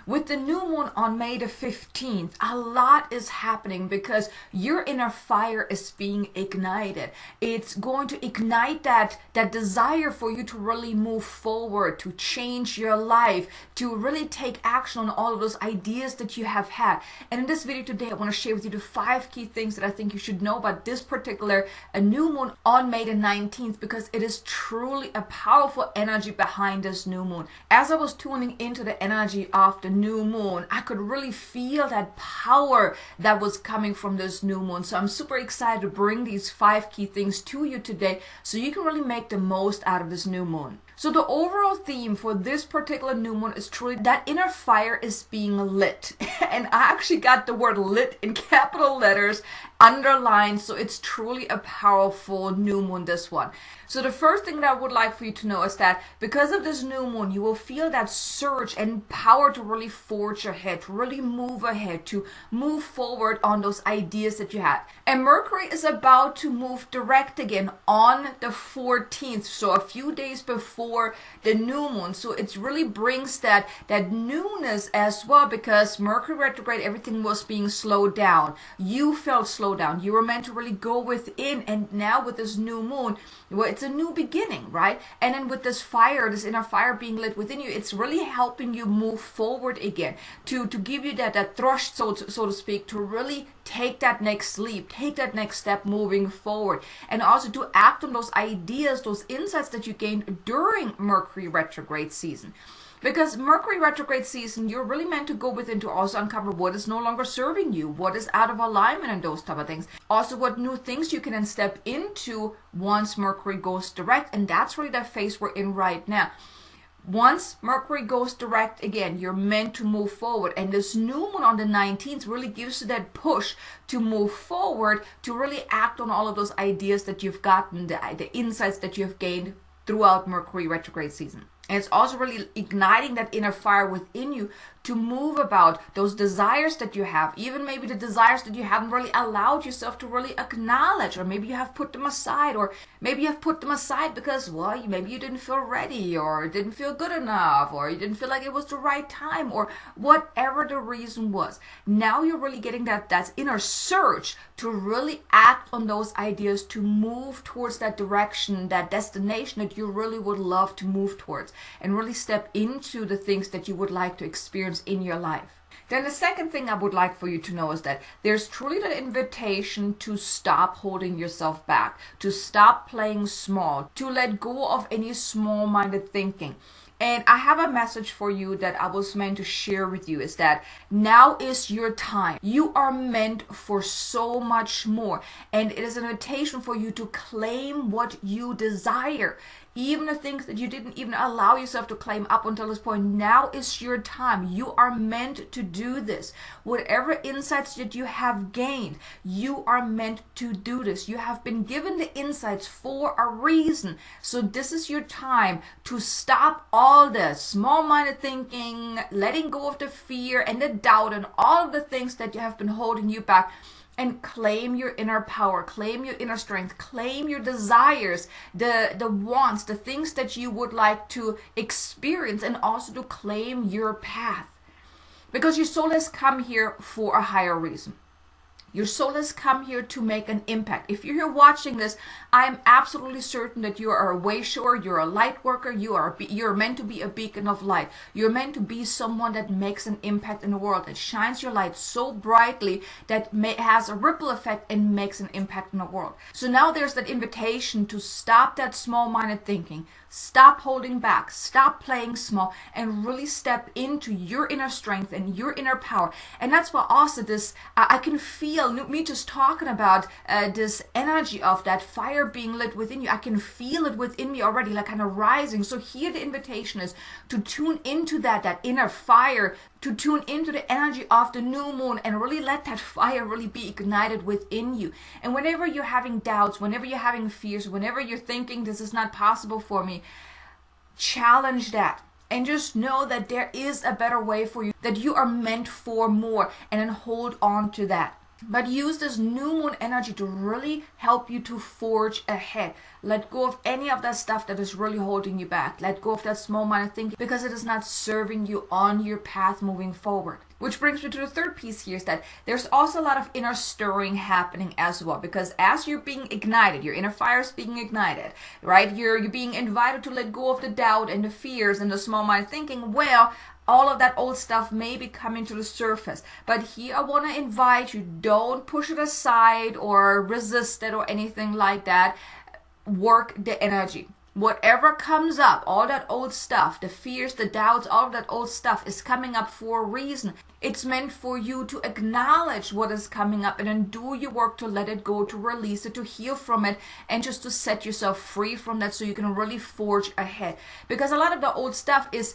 With the new moon on May the 15th, a lot is happening because your inner fire is being ignited. It's going to ignite that desire for you to really move forward, to change your life, to really take action on all of those ideas that you have had. And in this video today, I want to share with you the 5 key things that I think you should know about this particular new moon on May the 19th, because it is truly a powerful energy behind this new moon. As I was tuning into the energy of the new moon, I could really feel that power that was coming from this new moon. So I'm super excited to bring these 5 key things to you today so you can really make the most out of this new moon. So the overall theme for this particular new moon is truly that inner fire is being lit. And I actually got the word lit in capital letters underlined, so it's truly a powerful new moon, this one. So the first thing that I would like for you to know is that because of this new moon, you will feel that surge and power to really forge ahead, to really move ahead, to move forward on those ideas that you had. And Mercury is about to move direct again on the 14th, so a few days before the new moon. So it really brings that newness as well, because Mercury retrograde, everything was being slowed down. You felt slowed down. You were meant to really go within, and now with this new moon, well, it's a new beginning, right? And then with this fire, this inner fire being lit within you, it's really helping you move forward again, to give you that thrust, so to speak, to really take that next leap, take that next step moving forward, and also to act on those ideas, those insights that you gained during Mercury retrograde season. Because Mercury retrograde season, you're really meant to go within to also uncover what is no longer serving you, what is out of alignment, and those type of things. Also, what new things you can then step into once Mercury goes direct, and that's really that phase we're in right now. Once Mercury goes direct again, you're meant to move forward, and this new moon on the 19th really gives you that push to move forward, to really act on all of those ideas that you've gotten, the insights that you've gained throughout Mercury retrograde season. And it's also really igniting that inner fire within you to move about those desires that you have, even maybe the desires that you haven't really allowed yourself to really acknowledge, or maybe you have put them aside, or maybe you have put them aside because, well, maybe you didn't feel ready, or didn't feel good enough, or you didn't feel like it was the right time, or whatever the reason was. Now you're really getting that inner surge to really act on those ideas, to move towards that direction, that destination that you really would love to move towards, and really step into the things that you would like to experience in your life. Then the second thing I would like for you to know is that there's truly the invitation to stop holding yourself back, to stop playing small, to let go of any small-minded thinking. And I have a message for you that I was meant to share with you, is that now is your time. You are meant for so much more. And it is an invitation for you to claim what you desire. Even the things that you didn't even allow yourself to claim up until this point, now is your time. You are meant to do this. Whatever insights that you have gained, you are meant to do this. You have been given the insights for a reason. So this is your time to stop all the small-minded thinking, letting go of the fear and the doubt and all of the things that you have been holding you back, and claim your inner power, claim your inner strength, claim your desires, the wants, the things that you would like to experience, and also to claim your path. Because your soul has come here for a higher reason. Your soul has come here to make an impact. If you're here watching this, I am absolutely certain that you are a way shower, you're a light worker, you're meant to be a beacon of light. You're meant to be someone that makes an impact in the world, that shines your light so brightly that has a ripple effect and makes an impact in the world. So now there's that invitation to stop that small-minded thinking, stop holding back, stop playing small, and really step into your inner strength and your inner power. And that's why also this, I can feel me just talking about this energy of that fire being lit within you. I can feel it within me already, like kind of rising. So here the invitation is to tune into that inner fire, to tune into the energy of the new moon, and really let that fire really be ignited within you. And whenever you're having doubts, whenever you're having fears, whenever you're thinking this is not possible for me, challenge that. And just know that there is a better way for you, that you are meant for more, and then hold on to that. But use this new moon energy to really help you to forge ahead. Let go of any of that stuff that is really holding you back. Let go of that small-minded thinking because it is not serving you on your path moving forward. Which brings me to the third piece here, is that there's also a lot of inner stirring happening as well. Because as you're being ignited, your inner fire is being ignited, right? You're being invited to let go of the doubt and the fears and the small-minded thinking. Well, all of that old stuff may be coming to the surface. But here I want to invite you, don't push it aside or resist it or anything like that. Work the energy. Whatever comes up, all that old stuff, the fears, the doubts, all of that old stuff is coming up for a reason. It's meant for you to acknowledge what is coming up and then do your work to let it go, to release it, to heal from it, and just to set yourself free from that so you can really forge ahead. Because a lot of the old stuff is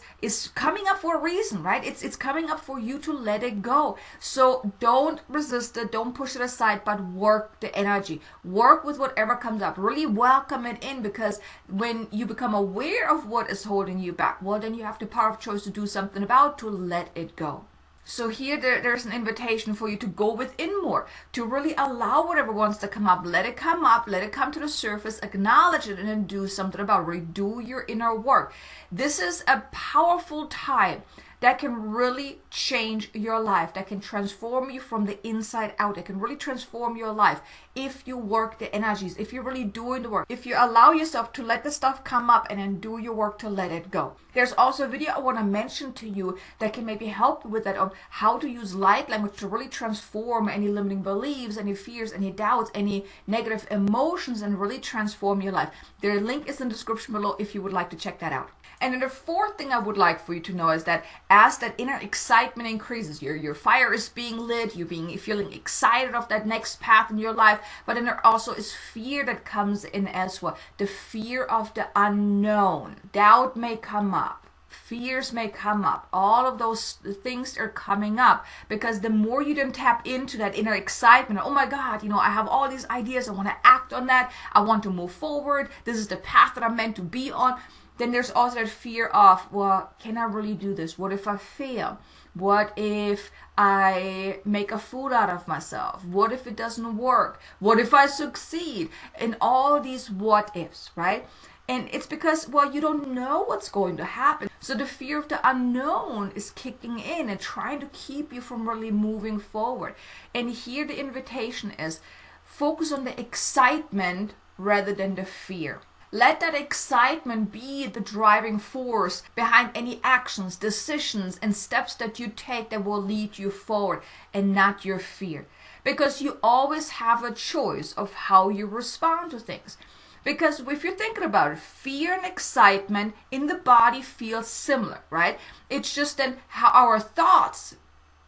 coming up for a reason, right? It's coming up for you to let it go. So don't resist it, don't push it aside, but work the energy. Work with whatever comes up. Really welcome it in, because when you become aware of what is holding you back, well, then you have the power of choice to do something about, to let it go. So here there's an invitation for you to go within more, to really allow whatever wants to come up, let it come up, let it come to the surface, acknowledge it, and then do something about it. Redo your inner work. This is a powerful time that can really change your life, that can transform you from the inside out. It can really transform your life if you work the energies, if you're really doing the work, if you allow yourself to let the stuff come up and then do your work to let it go. There's also a video I want to mention to you that can maybe help with that, on how to use light language to really transform any limiting beliefs, any fears, any doubts, any negative emotions, and really transform your life. The link is in the description below if you would like to check that out. And then the fourth thing I would like for you to know is that as that inner excitement increases, your fire is being lit, you're feeling excited of that next path in your life, but then there also is fear that comes in as well. The fear of the unknown. Doubt may come up. Fears may come up. All of those things are coming up because the more you then tap into that inner excitement, oh my God, I have all these ideas, I want to act on that, I want to move forward, this is the path that I'm meant to be on. Then there's also that fear of, well, can I really do this? What if I fail? What if I make a fool out of myself? What if it doesn't work? What if I succeed? And all these what ifs, right? And it's because, well, you don't know what's going to happen. So the fear of the unknown is kicking in and trying to keep you from really moving forward. And here the invitation is, focus on the excitement rather than the fear. Let that excitement be the driving force behind any actions, decisions, and steps that you take that will lead you forward, and not your fear. Because you always have a choice of how you respond to things. Because if you're thinking about it, fear and excitement in the body feel similar, right? It's just then how our thoughts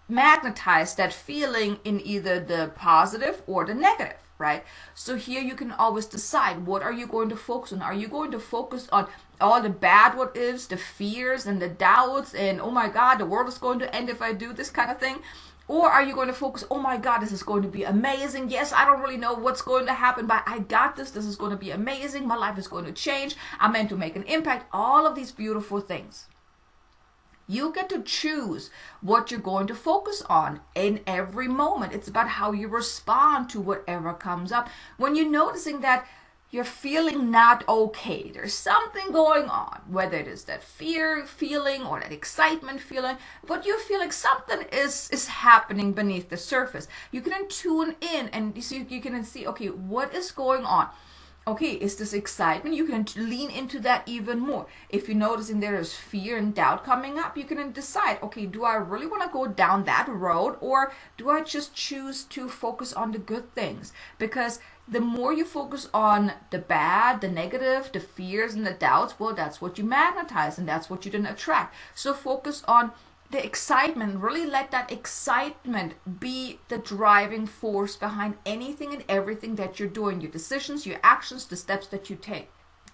magnetize that feeling in either the positive or the negative. Right? So here you can always decide, what are you going to focus on? Are you going to focus on all the bad what ifs, the fears and the doubts, and oh my God, the world is going to end if I do this kind of thing? Or are you going to focus, oh my God, this is going to be amazing. Yes, I don't really know what's going to happen, but I got this. This is going to be amazing. My life is going to change. I'm meant to make an impact. All of these beautiful things. You get to choose what you're going to focus on in every moment. It's about how you respond to whatever comes up. When you're noticing that you're feeling not okay, there's something going on, whether it is that fear feeling or that excitement feeling, but you feel like something is happening beneath the surface. You can tune in and you can see, okay, what is going on? Okay, is this excitement? You can lean into that even more. If you're noticing there is fear and doubt coming up, you can decide, okay, do I really want to go down that road, or do I just choose to focus on the good things? Because the more you focus on the bad, the negative, the fears and the doubts, well, that's what you magnetize and that's what you then attract. So focus on the excitement. Really let that excitement be the driving force behind anything and everything that you're doing, your decisions, your actions, the steps that you take.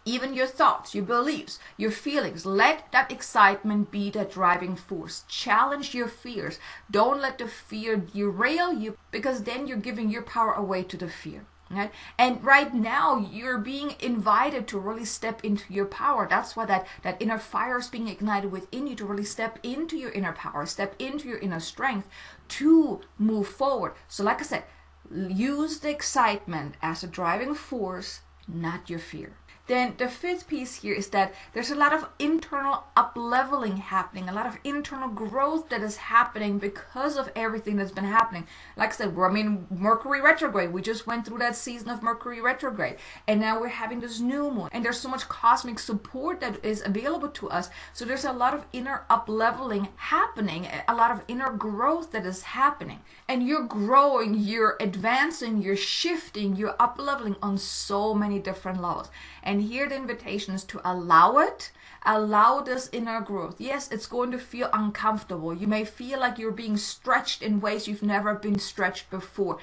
Even your thoughts, your beliefs, your feelings. Let that excitement be the driving force. Challenge your fears. Don't let the fear derail you, because then you're giving your power away to the fear. Right? And right now you're being invited to really step into your power. That's why that inner fire is being ignited within you, to really step into your inner power, step into your inner strength to move forward. So like I said, Use the excitement as a driving force, not your fear. Then the fifth piece here is that there's a lot of internal up-leveling happening, a lot of internal growth that is happening because of everything that's been happening. Like I said, Mercury retrograde. We just went through that season of Mercury retrograde. And now we're having this new moon. And there's so much cosmic support that is available to us. So there's a lot of inner up-leveling happening, a lot of inner growth that is happening. And you're growing, you're advancing, you're shifting, you're up-leveling on so many different levels. And here the invitation is to allow it, allow this inner growth. Yes, it's going to feel uncomfortable. You may feel like you're being stretched in ways you've never been stretched before.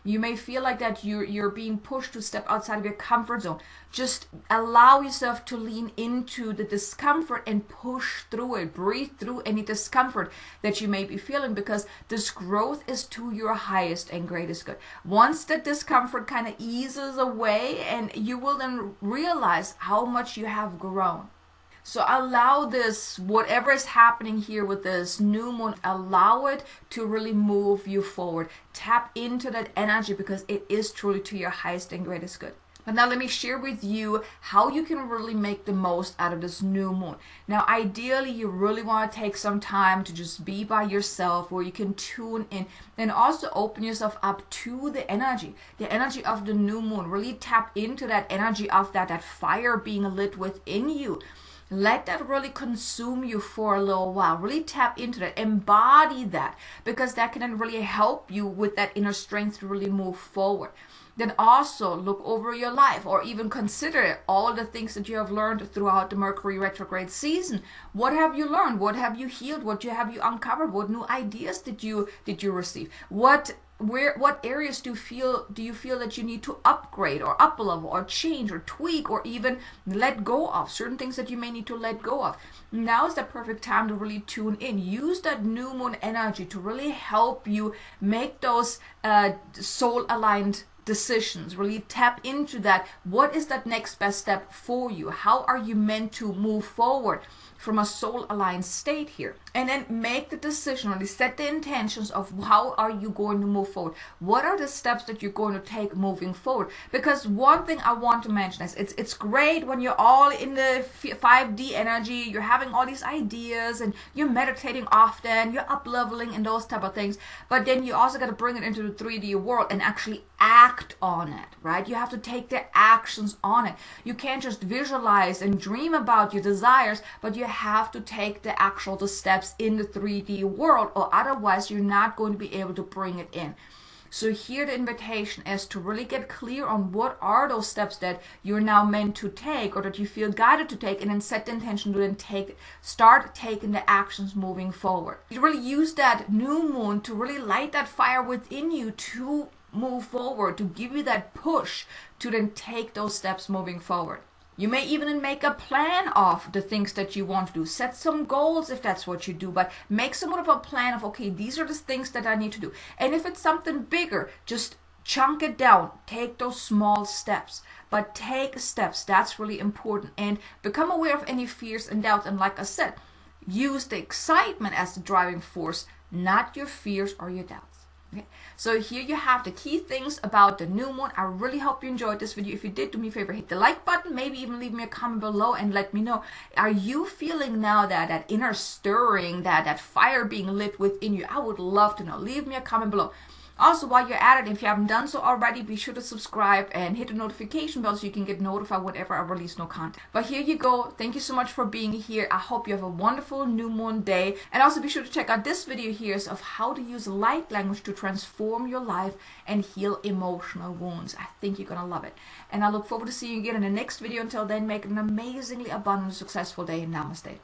You may feel like that you're being pushed to step outside of your comfort zone. Just allow yourself to lean into the discomfort and push through it. Breathe through any discomfort that you may be feeling, because this growth is to your highest and greatest good. Once the discomfort kind of eases away, and you will then realize how much you have grown. So allow this, whatever is happening here with this new moon, allow it to really move you forward. Tap into that energy, because it is truly to your highest and greatest good. But now let me share with you how you can really make the most out of this new moon. Now, ideally, you really want to take some time to just be by yourself, where you can tune in and also open yourself up to the energy of the new moon. Really tap into that energy of that fire being lit within you. Let that really consume you for a little while. Really tap into that. Embody that, because that can then really help you with that inner strength to really move forward. Then also look over your life, or even consider all the things that you have learned throughout the Mercury retrograde season. What have you learned? What have you healed? What have you uncovered? What new ideas did you receive? What areas do you feel that you need to upgrade or up level or change or tweak or even let go of certain things that you may need to let go of? Now is the perfect time to really tune in. Use that new moon energy to really help you make those soul aligned decisions. Really tap into that. What is that next best step for you? How are you meant to move forward from a soul aligned state here? And then make the decision, really set the intentions of how are you going to move forward. What are the steps that you're going to take moving forward? Because one thing I want to mention is it's great when you're all in the 5D energy, you're having all these ideas and you're meditating often, you're up leveling and those type of things. But then you also got to bring it into the 3D world and actually act on it, right? You have to take the actions on it. You can't just visualize and dream about your desires, but you have to take the steps in the 3D world, or otherwise you're not going to be able to bring it in. So here the invitation is to really get clear on what are those steps that you're now meant to take, or that you feel guided to take, and then set the intention to then start taking the actions moving forward. You really use that new moon to really light that fire within you to move forward, to give you that push to then take those steps moving forward. You may even make a plan of the things that you want to do. Set some goals if that's what you do, but make somewhat of a plan of, okay, these are the things that I need to do. And if it's something bigger, just chunk it down. Take those small steps, but take steps. That's really important. And become aware of any fears and doubts. And like I said, use the excitement as the driving force, not your fears or your doubts. Okay. So here you have the key things about the new moon. I really hope you enjoyed this video. If you did, do me a favor, hit the like button, maybe even leave me a comment below and let me know. Are you feeling now that inner stirring, that fire being lit within you? I would love to know. Leave me a comment below. Also, while you're at it, if you haven't done so already, be sure to subscribe and hit the notification bell so you can get notified whenever I release new content. But here you go. Thank you so much for being here. I hope you have a wonderful new moon day. And also be sure to check out this video here of how to use light language to transform your life and heal emotional wounds. I think you're going to love it. And I look forward to seeing you again in the next video. Until then, make it an amazingly abundant, successful day. Namaste.